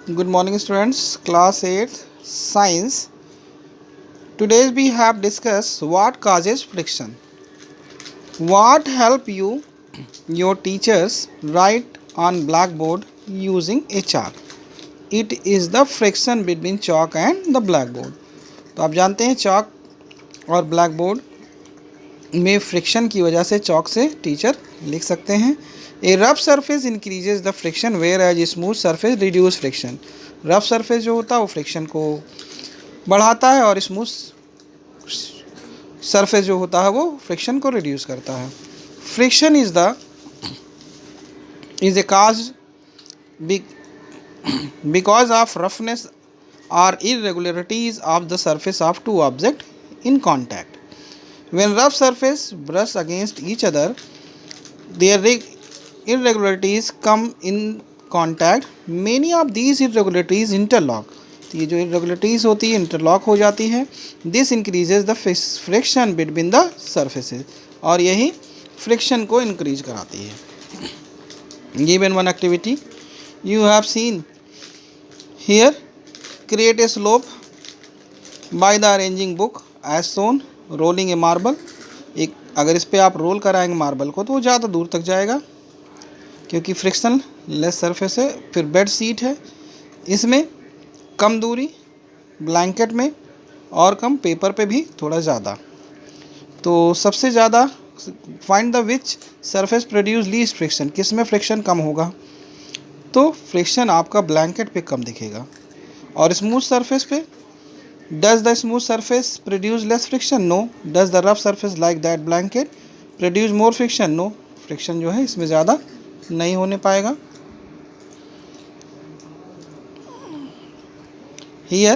Good morning, students. Class 8 Science. Today we have discussed what causes friction. What help you your teachers write on blackboard using a chalk. It is the friction between chalk and the blackboard. तो आप जानते हैं chalk और blackboard में friction की वजह से chalk से टीचर लिख सकते हैं. A rough surface increases the friction whereas smooth surface reduce friction. Rough surface जो होता है वो फ्रिक्शन को बढ़ाता है और स्मूथ सरफेस जो होता है वो फ्रिक्शन को रिड्यूस करता है. Friction is a cause because of roughness or irregularities of the surface of two objects in contact. When rough surface brush against each other, their irregularities come in contact. Many of these irregularities interlock. तो ये जो irregularities होती है interlock हो जाती है. This increases the friction between the surfaces. और यही फ्रिक्शन को इंक्रीज कराती है. Given one activity you have seen here, create a slope by the arranging book as shown. Rolling a marble. एक अगर इस पर आप रोल कराएंगे मार्बल को तो वो ज़्यादा दूर तक जाएगा क्योंकि फ्रिक्शन लेस सरफेस है. फिर बेड सीट है, इसमें कम दूरी, ब्लैंकेट में और कम, पेपर पे भी थोड़ा ज़्यादा. तो सबसे ज़्यादा find the which surface produce least friction. किस में फ्रिक्शन कम होगा? तो फ्रिक्शन आपका ब्लैंकेट पे कम दिखेगा. और स्मूथ सरफेस पे Does the smooth surface produce less friction? No. Does the rough surface like that blanket produce more friction? No. Friction जो है इसमें ज़्यादा नहीं होने पाएगा. Here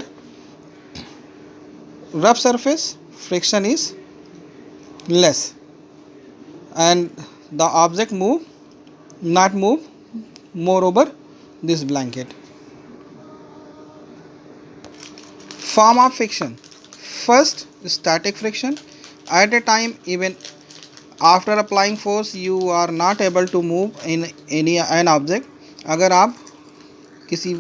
rough surface friction is less and the object not move more over this blanket. Form of friction. First, static friction. At a time, even after applying force, you are not able to move in an object. अगर आप किसी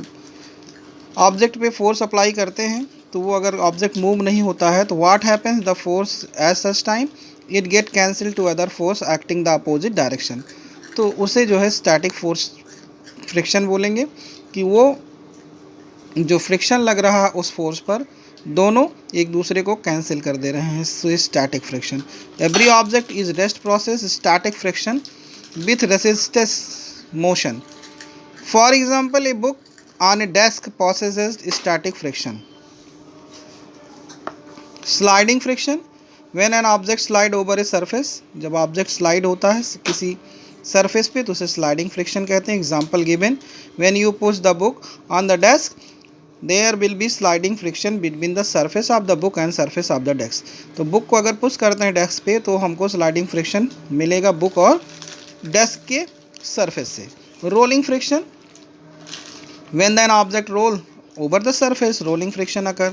object पे force apply करते हैं तो वो अगर object move नहीं होता है तो what happens, the force as such time it get cancel to other force acting the opposite direction. तो उसे जो है स्टैटिक फोर्स फ्रिक्शन बोलेंगे कि वो जो फ्रिक्शन लग रहा है उस फोर्स पर दोनों एक दूसरे को कैंसिल कर दे रहे हैं. So static friction. Every object is rest process static friction with resistance motion. For example, a book on A desk possesses static friction. Sliding friction. When an object slide over a surface. जब object slide होता है किसी surface पे तो उसे sliding friction कहते हैं. Example given, when you push the book on the desk there will be sliding friction between the surface of the book and surface of the desk. तो book को अगर पुश करते हैं डेस्क पे तो हमको स्लाइडिंग फ्रिक्शन मिलेगा book और डेस्क के सरफेस से. Rolling friction. when an object roll over the surface, rolling friction occur.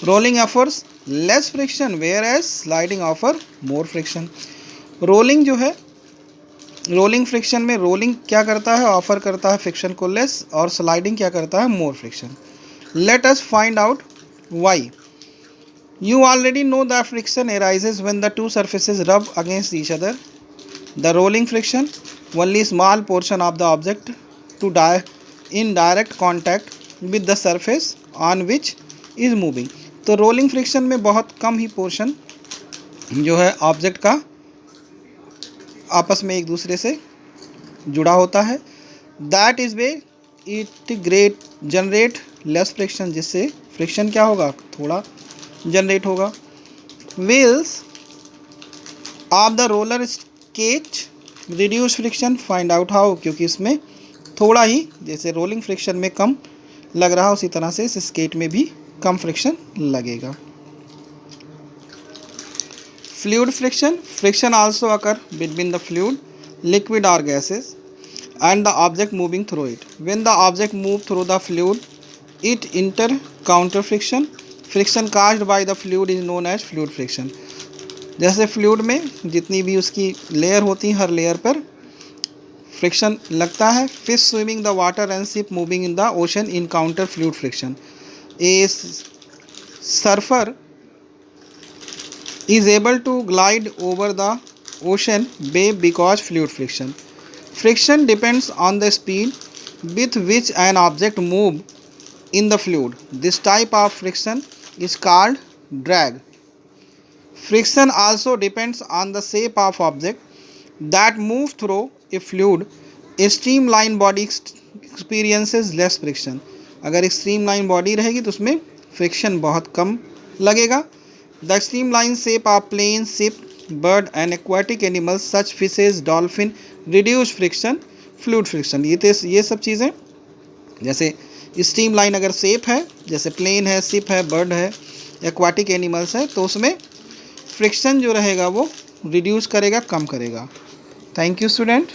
rolling offers less friction whereas sliding offer more friction. Rolling जो है, रोलिंग फ्रिक्शन में रोलिंग क्या करता है, ऑफर करता है फ्रिक्शन को लेस, और स्लाइडिंग क्या करता है, मोर friction. Let us find out why. You already know that friction arises when the two surfaces rub against each other. The rolling friction, only small portion of the object to die in direct contact with the surface on which is moving. तो rolling friction में बहुत कम ही portion जो है object का आपस में एक दूसरे से जुड़ा होता है. That is way it generate less friction, जिससे फ्रिक्शन क्या होगा, थोड़ा जनरेट होगा. Wheels of the roller sketch reduce friction. Find out how. क्योंकि इसमें थोड़ा ही, जैसे रोलिंग फ्रिक्शन में कम लग रहा उसी तरह से इस स्केट में भी कम फ्रिक्शन लगेगा. Fluid friction. Friction also occur between the fluid, liquid और gases and the object moving through it. When the object move through the fluid, it enter counter friction. Friction caused by the fluid is known as fluid friction. जैसे fluid में जितनी भी उसकी layer होती है, हर layer पर friction लगता है. Fish swimming the water and ship moving in the ocean encounter fluid friction. A surfer is able to glide over the ocean wave because fluid friction. Friction depends on the speed with which an object moves in the fluid. This type of friction is called drag. Friction also depends on the shape of object that move through a fluid. A streamlined body experiences less friction. अगर एक streamline body रहेगी तो उसमें friction बहुत कम लगेगा. The streamline shape of plane, ship, bird and aquatic animals such fishes, dolphin reduce friction, fluid friction. ये सब चीज़ें जैसे स्ट्रीमलाइन अगर शेप है, जैसे प्लेन है, शिप है, बर्ड है, एक्वाटिक एनिमल्स है, तो उसमें फ्रिक्शन जो रहेगा वो रिड्यूस करेगा, कम करेगा. Thank you student.